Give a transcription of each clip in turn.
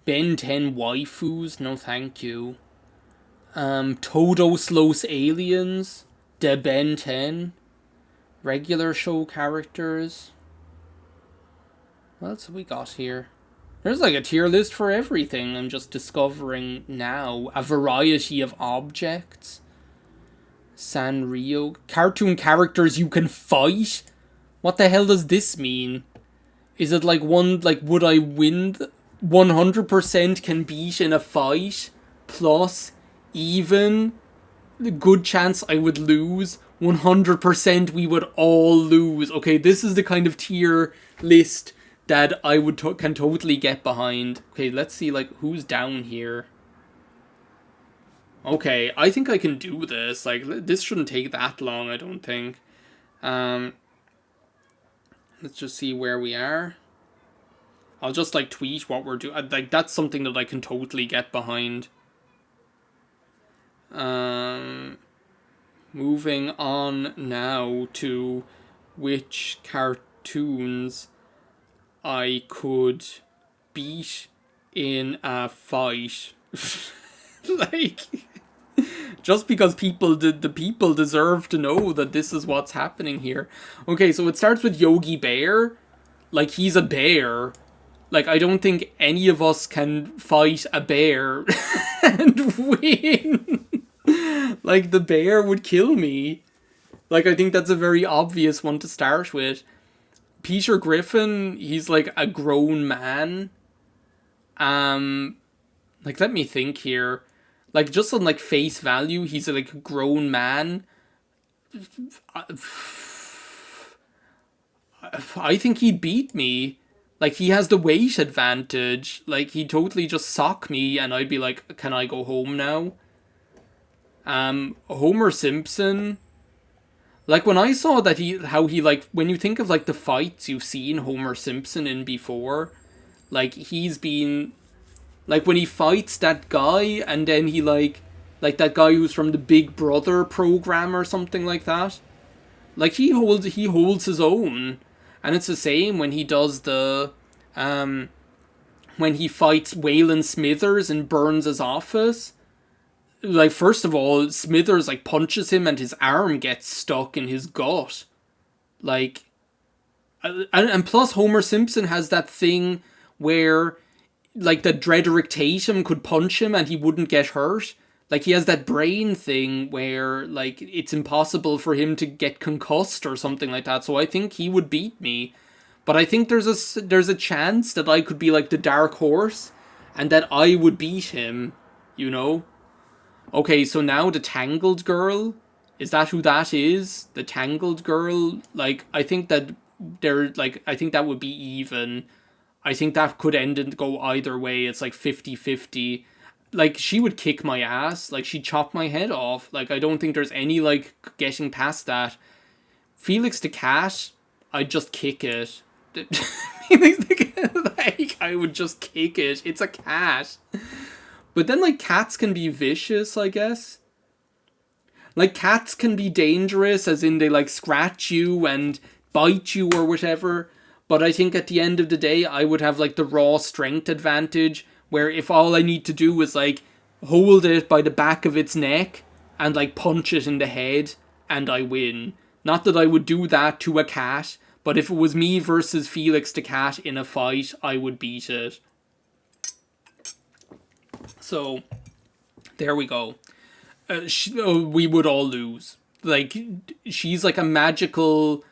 Ben 10 waifus, no thank you. Todos los aliens, de Ben 10. Regular show characters. What else have we got here? There's like a tier list for everything. I'm just discovering now. A variety of objects. Sanrio. Cartoon characters you can fight? What the hell does this mean? Is it like would I win? 100% can beat in a fight? Plus, even, good chance I would lose. 100% we would all lose. Okay, this is the kind of tier list that I would can totally get behind. Okay, let's see like who's down here. Okay, I think I can do this. Like, this shouldn't take that long, I don't think. Let's just see where we are. I'll just like tweet what we're doing. Like, that's something that I can totally get behind. Moving on now to which cartoons I could beat in a fight. Like, just because the people deserve to know that this is what's happening here. Okay, so it starts with Yogi Bear. Like, he's a bear. Like, I don't think any of us can fight a bear and win. Like, the bear would kill me. Like, I think that's a very obvious one to start with. Peter Griffin, he's like a grown man. Like, let me think here. Like, just on like face value, he's like a grown man. I think he'd beat me. Like, he has the weight advantage. Like, he'd totally just sock me and I'd be like, can I go home now? Homer Simpson. Like, when I saw that when you think of like the fights you've seen Homer Simpson in before, like, he's been, like, when he fights that guy and then he like that guy who's from the Big Brother program or something like that. Like, he holds his own. And it's the same when he does the, when he fights Waylon Smithers in Burns' office. Like, first of all, Smithers, like, punches him and his arm gets stuck in his gut. Like, and plus Homer Simpson has that thing where, like, that Drederick Tatum could punch him and he wouldn't get hurt. Like, he has that brain thing where, like, it's impossible for him to get concussed or something like that. So I think he would beat me. But I think there's a chance that I could be, like, the dark horse and that I would beat him, you know? Okay, so now the Tangled Girl. Is that who that is? The Tangled Girl? Like, I think that I think that would be even. I think that could end and go either way. It's like 50-50. Like, she would kick my ass. Like, she'd chop my head off. Like, I don't think there's any, like, getting past that. Felix the Cat, I'd just kick it. Felix the Cat, like, I would just kick it. It's a cat. But then, like, cats can be vicious, I guess. Like, cats can be dangerous, as in they, like, scratch you and bite you or whatever. But I think at the end of the day, I would have, like, the raw strength advantage, where if all I need to do is, like, hold it by the back of its neck and, like, punch it in the head, and I win. Not that I would do that to a cat, but if it was me versus Felix the Cat in a fight, I would beat it. So, there we go. We would all lose. Like, she's like a magical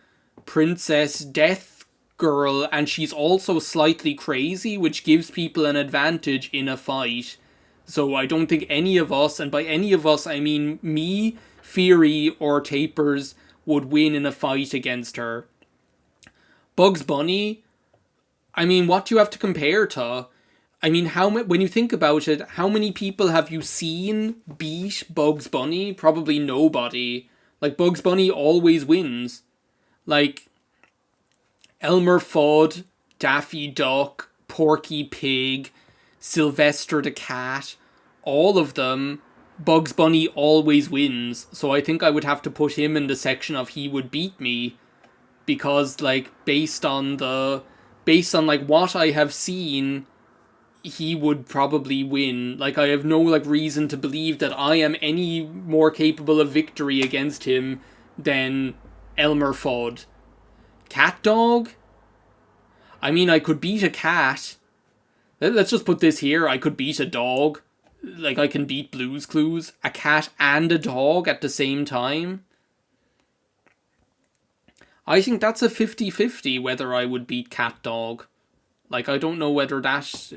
princess death girl, and she's also slightly crazy, which gives people an advantage in a fight. So I don't think any of us, and by any of us I mean me, Fury, or Tapers, would win in a fight against her. Bugs Bunny, I mean, what do you have to compare to? I mean, when you think about it, how many people have you seen beat Bugs Bunny? Probably nobody. Like, Bugs Bunny always wins. Like, Elmer Fudd, Daffy Duck, Porky Pig, Sylvester the Cat, all of them, Bugs Bunny always wins. So I think I would have to put him in the section of he would beat me. Because, like, based on like what I have seen, he would probably win. Like, I have no, like, reason to believe that I am any more capable of victory against him than Elmer Fudd. Cat dog? I mean, I could beat a cat. Let's just put this here. I could beat a dog. Like, I can beat Blue's Clues. A cat and a dog at the same time. I think that's a 50-50 whether I would beat cat dog. Like, I don't know whether that...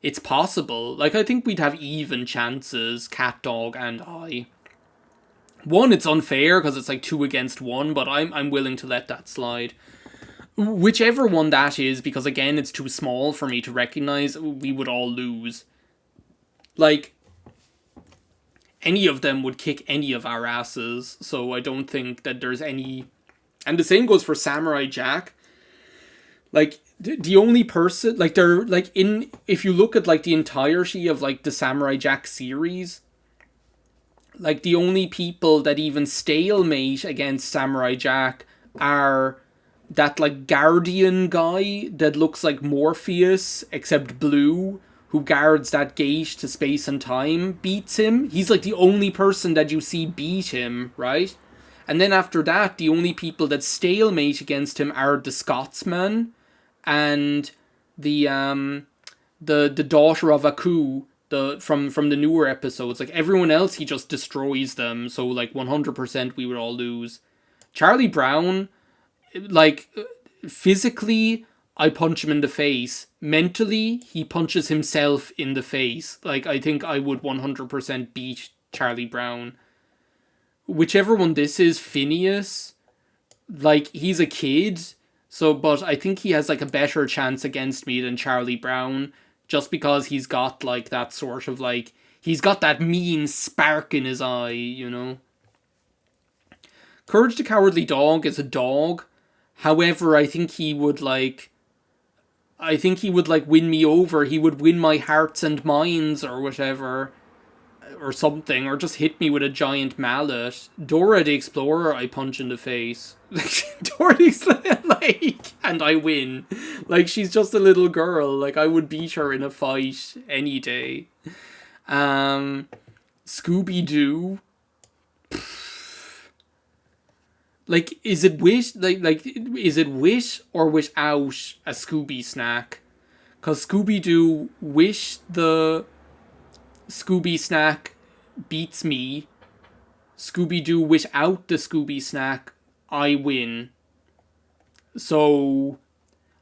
it's possible. Like, I think we'd have even chances, cat dog and I. One, it's unfair because it's like 2 against 1, but I'm willing to let that slide. Whichever one that is, because again, it's too small for me to recognize, we would all lose. Like, any of them would kick any of our asses, so I don't think that there's any... And the same goes for Samurai Jack. Like, the only person... Like, they're, like, in... If you look at, like, the entirety of, like, the Samurai Jack series, like, the only people that even stalemate against Samurai Jack are that, like, guardian guy that looks like Morpheus, except blue, who guards that gate to space and time, beats him. He's, like, the only person that you see beat him, right? And then after that, the only people that stalemate against him are the Scotsman and the daughter of Aku, from the newer episodes. Like, everyone else, he just destroys them. So, like, 100% we would all lose. Charlie Brown, like, physically, I punch him in the face. Mentally, he punches himself in the face. Like, I think I would 100% beat Charlie Brown. Whichever one this is, Phineas, like, he's a kid, so, but I think he has, like, a better chance against me than Charlie Brown, just because he's got, like, that sort of, like, he's got that mean spark in his eye, you know? Courage the Cowardly Dog is a dog. However, I think he would, like, win me over. He would win my hearts and minds, or whatever, or something, or just hit me with a giant mallet. Dora the Explorer, I punch in the face. Dora the Explorer, like, and I win. Like, she's just a little girl. Like, I would beat her in a fight any day. Scooby-Doo. Like, is it with, is it with or without a Scooby snack? Because Scooby-Doo, with the Scooby snack, beats me. Scooby-Doo without the Scooby snack, I win. So,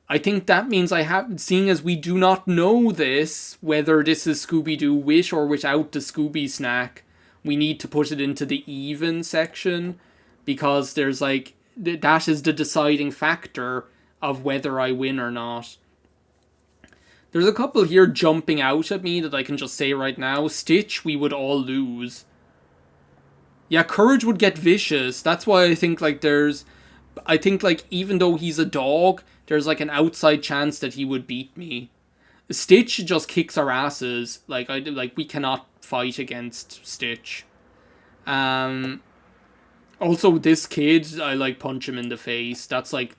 I think that means seeing as we do not know this, whether this is Scooby-Doo with or without the Scooby snack, we need to put it into the even section. Because there's, like, that is the deciding factor of whether I win or not. There's a couple here jumping out at me that I can just say right now. Stitch, we would all lose. Yeah, Courage would get vicious. That's why I think, like, even though he's a dog, there's, like, an outside chance that he would beat me. Stitch just kicks our asses. Like, we cannot fight against Stitch. Also, this kid, I, like, punch him in the face. That's, like,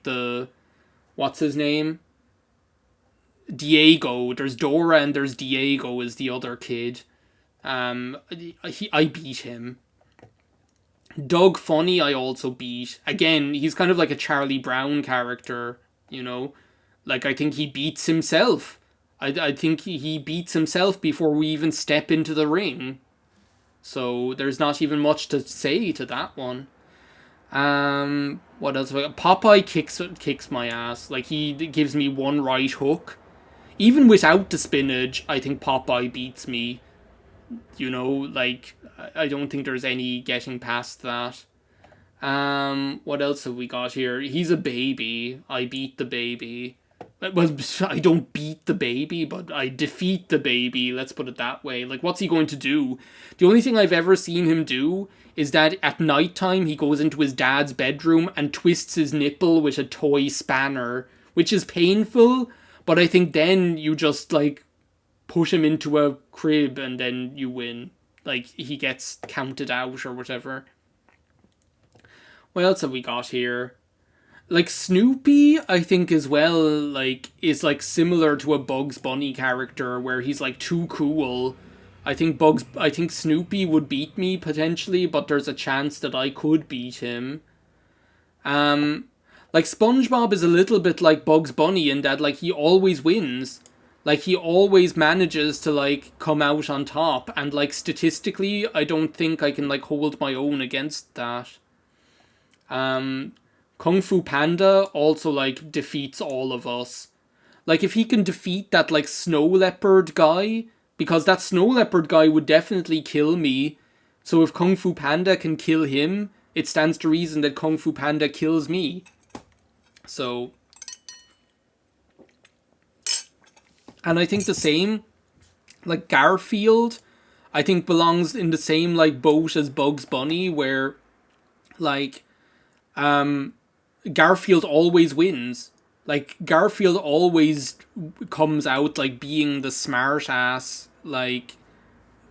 what's his name? Diego. There's Dora and there's Diego is the other kid. I beat him. Doug Funny, I also beat. Again, he's kind of like a Charlie Brown character, you know? Like, I think he beats himself. I think he beats himself before we even step into the ring. So, there's not even much to say to that one. What else? Popeye kicks my ass. Like, he gives me one right hook. Even without the spinach, I think Popeye beats me. You know, like, I don't think there's any getting past that. What else have we got here? He's a baby. I beat the baby. Well, I don't beat the baby, but I defeat the baby. Let's put it that way. Like, what's he going to do? The only thing I've ever seen him do is that at nighttime he goes into his dad's bedroom and twists his nipple with a toy spanner, which is painful, but I think then you just, like, push him into a crib and then you win. Like, he gets counted out or whatever. What else have we got here? Like Snoopy, I think as well, like is like similar to a Bugs Bunny character where he's like too cool. I think Snoopy would beat me potentially, but there's a chance that I could beat him. Um, like SpongeBob is a little bit like Bugs Bunny in that like he always wins. Like he always manages to like come out on top, and like statistically I don't think I can like hold my own against that. Um Kung Fu Panda also like defeats all of us. Like if he can defeat that like snow leopard guy, because that snow leopard guy would definitely kill me. So if Kung Fu Panda can kill him, it stands to reason that Kung Fu Panda kills me. So, and I think the same, like Garfield, I think belongs in the same like boat as Bugs Bunny, where like Garfield always wins. Like Garfield always comes out like being the smart ass, like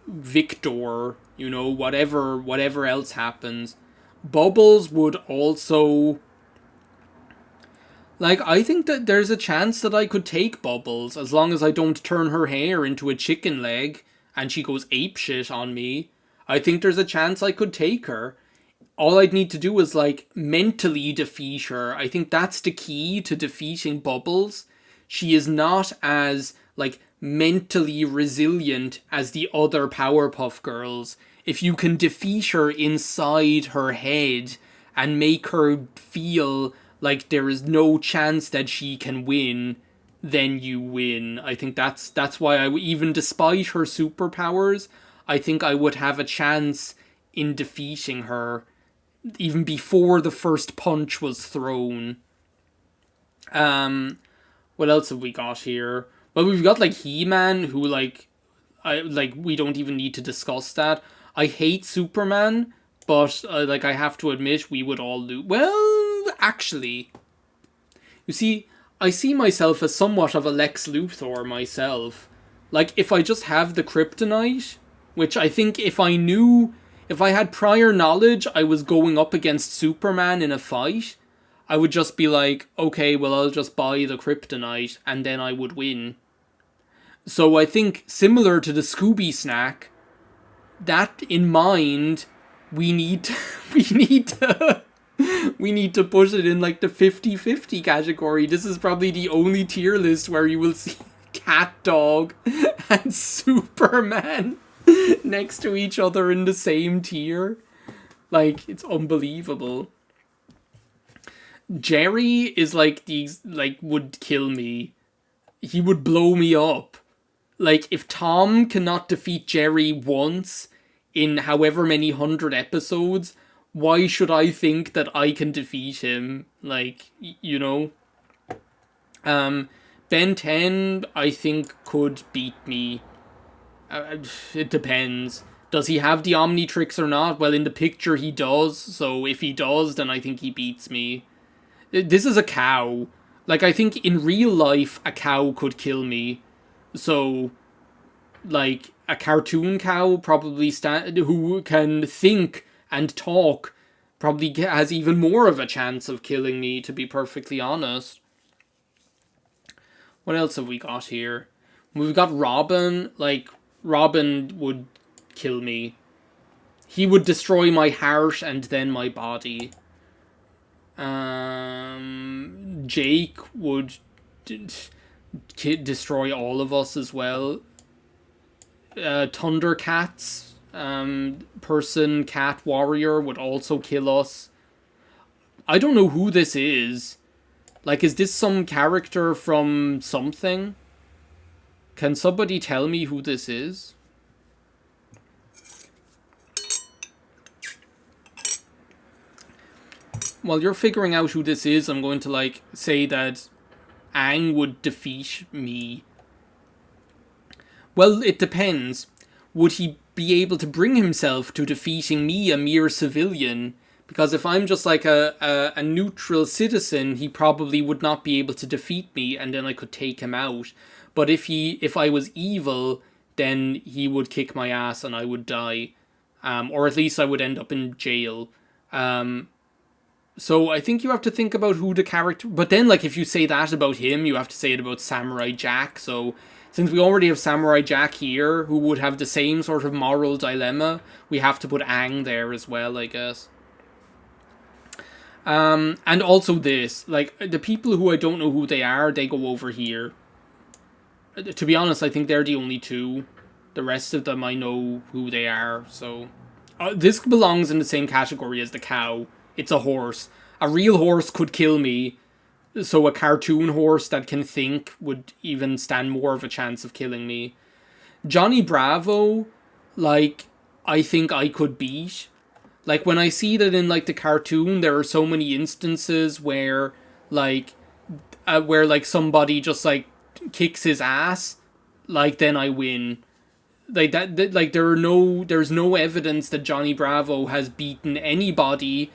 victor, whatever else happens. Bubbles would also, like, I think that there's a chance that I could take Bubbles as long as I don't turn her hair into a chicken leg and she goes apeshit on me. I think there's a chance I could take her. All I'd need to do is like mentally defeat her. I think that's the key to defeating Bubbles. She is not as like mentally resilient as the other Powerpuff Girls. If you can defeat her inside her head and make her feel like there is no chance that she can win, then you win. I think that's why even despite her superpowers, I think I would have a chance in defeating her even before the first punch was thrown. Um, what else have we got here? Well, we've got like He-Man, who we don't even need to discuss that. I hate Superman, but like I have to admit, we would all lose. Well, actually, you see, I see myself as somewhat of a Lex Luthor myself. Like if I just have the kryptonite, which I think if I had prior knowledge I was going up against Superman in a fight, I would just be like, okay, well, I'll just buy the kryptonite and then I would win. So I think similar to the Scooby snack, that in mind, we need to, we need to we need to put it in like the 50-50 category. This is probably the only tier list where you will see Cat Dog and Superman next to each other in the same tier. Like, it's unbelievable. Jerry is like would kill me. He would blow me up. Like, if Tom cannot defeat Jerry once in however many 100 episodes, why should I think that I can defeat him? Like, Ben 10, I think, could beat me. It depends. Does he have the Omnitrix or not? Well, in the picture he does, so if he does, then I think he beats me. This is a cow. Like, I think in real life, a cow could kill me. So, like, a cartoon cow probably who can think and talk probably has even more of a chance of killing me, to be perfectly honest. What else have we got here? We've got Robin. Like, Robin would kill me. He would destroy my heart and then my body. Jake would destroy all of us as well. Thundercats, person, cat, warrior would also kill us. I don't know who this is. Like, is this some character from something? Can somebody tell me who this is? While you're figuring out who this is, I'm going to, like, say that Aang would defeat me. Well, it depends. Would he be able to bring himself to defeating me, a mere civilian? Because if I'm just like a neutral citizen, he probably would not be able to defeat me, and then I could take him out. But if I was evil, then he would kick my ass and I would die. Or at least I would end up in jail. So I think you have to think about who the character. But then, like, if you say that about him, you have to say it about Samurai Jack. So since we already have Samurai Jack here, who would have the same sort of moral dilemma, we have to put Aang there as well, I guess. And also this, like, the people who I don't know who they are, they go over here. To be honest, I think they're the only two. The rest of them, I know who they are. So this belongs in the same category as the cow. It's a horse. A real horse could kill me. So a cartoon horse that can think would even stand more of a chance of killing me. Johnny Bravo, like, I think I could beat. Like, when I see that in, like, the cartoon, there are so many instances like, where, like, somebody just, like, kicks his ass, like, then I win. Like, like, there's no evidence that Johnny Bravo has beaten anybody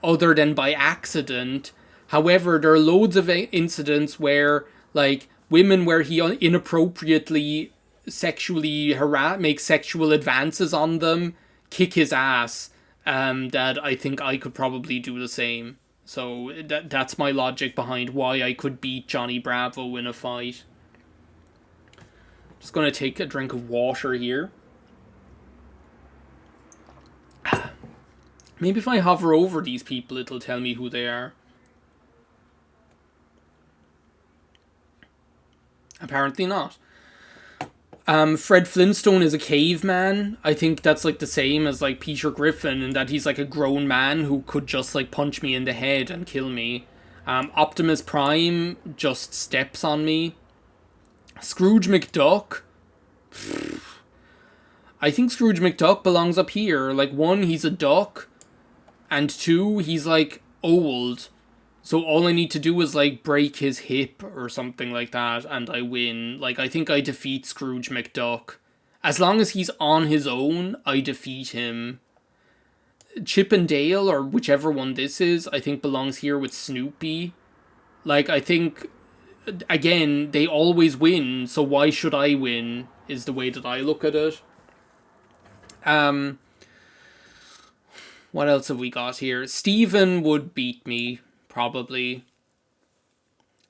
other than by accident. However, there are loads of incidents where, like, women where he inappropriately sexually makes sexual advances on them, kick his ass. That I think I could probably do the same. So that's my logic behind why I could beat Johnny Bravo in a fight. Just gonna take a drink of water here. Maybe if I hover over these people, it'll tell me who they are. Apparently not. Fred Flintstone is a caveman. I think that's like the same as like Peter Griffin, in that he's like a grown man who could just like punch me in the head and kill me. Optimus Prime just steps on me. Scrooge McDuck. I think Scrooge McDuck belongs up here. Like, one, he's a duck, and two, he's like old. So all I need to do is like break his hip or something like that, and I win. Like, I think I defeat Scrooge McDuck. As long as he's on his own, I defeat him. Chip and Dale, or whichever one this is, I think belongs here with Snoopy. Like, I think, again, they always win, so why should I win, is the way that I look at it. What else have we got here? Steven would beat me, probably.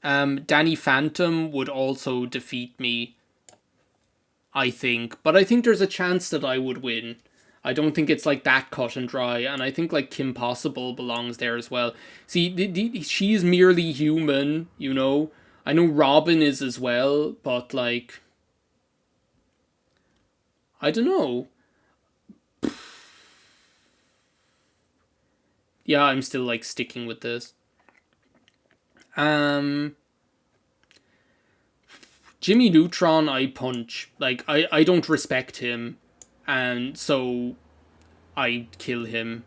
Danny Phantom would also defeat me, I think. But I think there's a chance that I would win. I don't think it's like that cut and dry. And I think like Kim Possible belongs there as well. See, she's merely human, you know. I know Robin is as well, but like, I don't know. Yeah, I'm still like sticking with this. Jimmy Neutron, I punch. Like, I don't respect him, and so I kill him.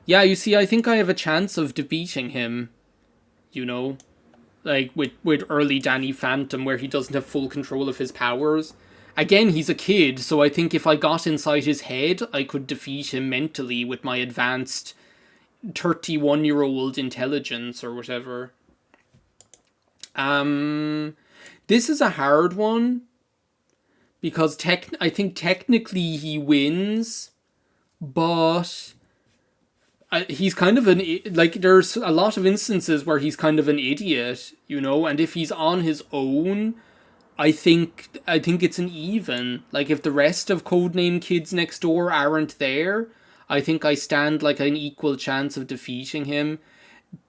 Yeah, you see, I think I have a chance of defeating him, you know? Like, with early Danny Phantom, where he doesn't have full control of his powers. Again, he's a kid, so I think if I got inside his head, I could defeat him mentally with my advanced 31-year-old intelligence or whatever. This is a hard one because I think technically he wins, but he's kind of like, there's a lot of instances where he's kind of an idiot, you know, and if he's on his own, I think it's an even. Like, if the rest of Codename Kids Next Door aren't there, I think I stand like an equal chance of defeating him.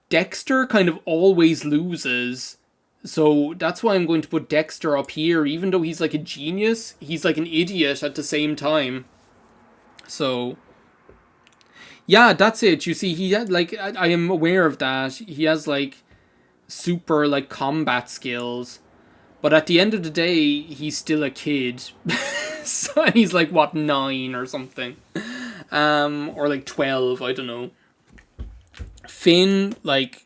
Dexter kind of always loses, so that's why I'm going to put Dexter up here. Even though he's like a genius, he's like an idiot at the same time. So, yeah, that's it. You see, he had like, I am aware of that. He has like super like combat skills, but at the end of the day, he's still a kid. So he's like, what, 9 or something, or like 12. I don't know. Finn like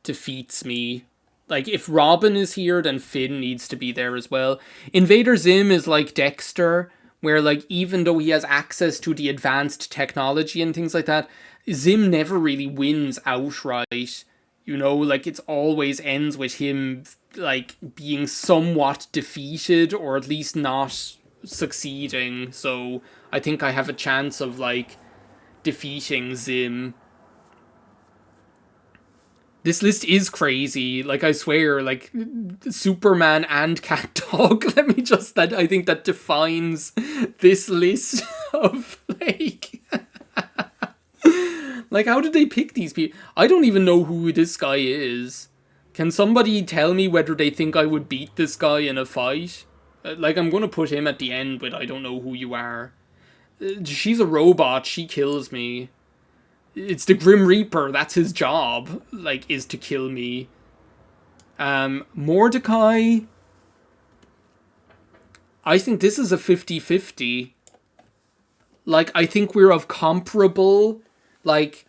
defeats me. Like, if Robin is here, then Finn needs to be there as well. Invader Zim is like Dexter, where, like, even though he has access to the advanced technology and things like that, Zim never really wins outright. You know, like, it's always ends with him, like, being somewhat defeated, or at least not succeeding. So I think I have a chance of, like, defeating Zim. This list is crazy. Like, I swear, like, Superman and Cat Dog. Let me just, that I think that defines this list of, like... like, how did they pick these people? I don't even know who this guy is. Can somebody tell me whether they think I would beat this guy in a fight? Like, I'm gonna put him at the end, but I don't know who you are. She's a robot. She kills me. It's the Grim Reaper. That's his job. Like, is to kill me. Mordecai. I think this is a 50-50. Like, I think we're of comparable, like,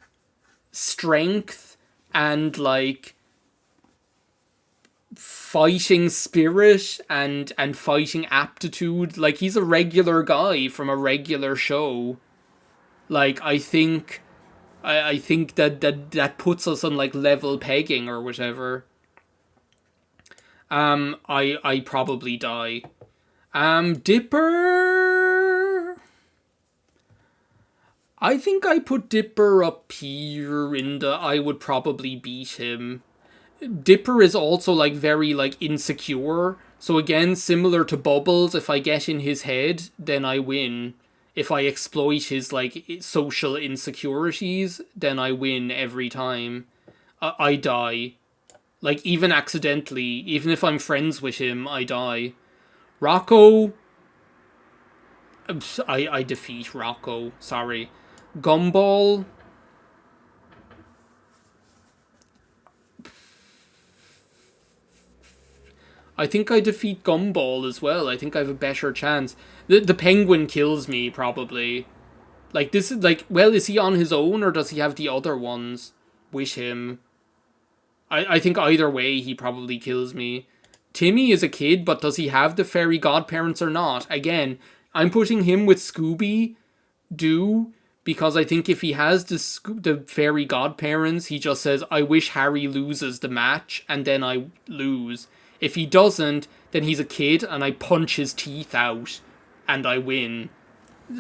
strength and, like, fighting spirit and fighting aptitude. Like, he's a regular guy from a regular show. Like, I think that puts us on, like, level pegging or whatever. I probably die. Dipper. I think I put Dipper up here in the I would probably beat him. Dipper is also, like, very, like, insecure. So again, similar to Bubbles, if I get in his head, then I win. If I exploit his, like, social insecurities, then I win every time. I die. Like, even accidentally, even if I'm friends with him, I die. Rocco... I defeat Rocco, sorry. Gumball... I think I defeat Gumball as well. I think I have a better chance. The penguin kills me, probably. Like, this is, like, well, is he on his own, or does he have the other ones with him? I think either way, he probably kills me. Timmy is a kid, but does he have the fairy godparents or not? Again, I'm putting him with Scooby-Doo, because I think if he has the fairy godparents, he just says, I wish Harry loses the match, and then I lose. If he doesn't, then he's a kid, and I punch his teeth out, and I win.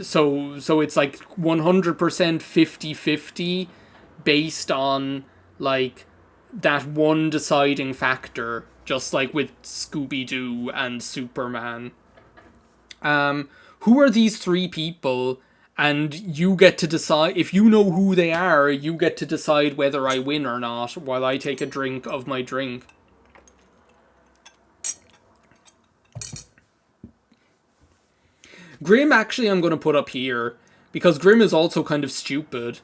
So it's like 100% 50-50, based on, like, that one deciding factor, just like with Scooby-Doo and Superman. Who are these three people? And you get to decide, if you know who they are, you get to decide whether I win or not, while I take a drink of my drink. Grim, actually, I'm going to put up here, because Grim is also kind of stupid.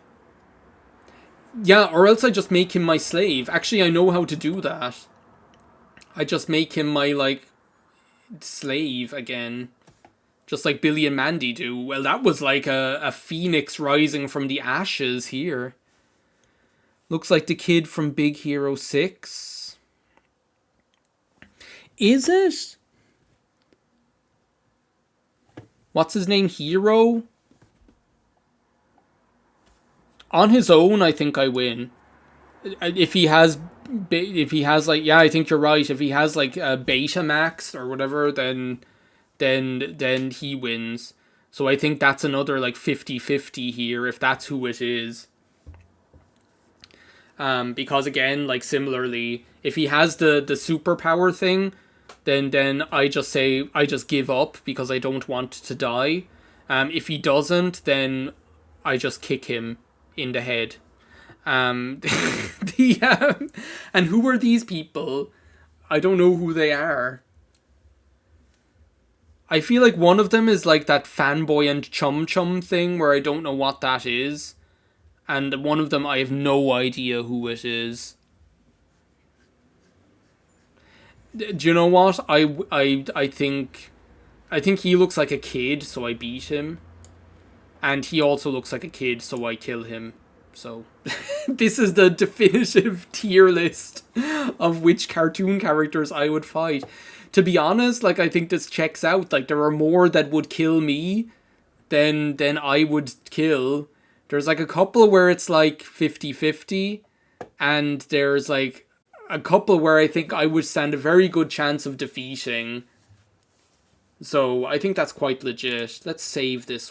Yeah, or else I just make him my slave. Actually, I know how to do that. I just make him my, like, slave again. Just like Billy and Mandy do. Well, that was like a phoenix rising from the ashes here. Looks like the kid from Big Hero 6. Is it? What's his name? Hero? On his own, I think I win. If he has, like, yeah, I think you're right. If he has, like, a Betamax or whatever, then he wins. So I think that's another, like, 50-50 here, if that's who it is. Because again, like, similarly, if he has the superpower thing, then I just give up because I don't want to die. If he doesn't, then I just kick him in the head. And who are these people? I don't know who they are. I feel like one of them is like that fanboy and chum chum thing where I don't know what that is. And one of them, I have no idea who it is. Do you know what? I think he looks like a kid, so I beat him. And he also looks like a kid, so I kill him. So, this is the definitive tier list of which cartoon characters I would fight. To be honest, like, I think this checks out. Like, there are more that would kill me than I would kill. There's, like, a couple where it's, like, 50-50. And there's, like, a couple where I think I would stand a very good chance of defeating. So, I think that's quite legit. Let's save this one.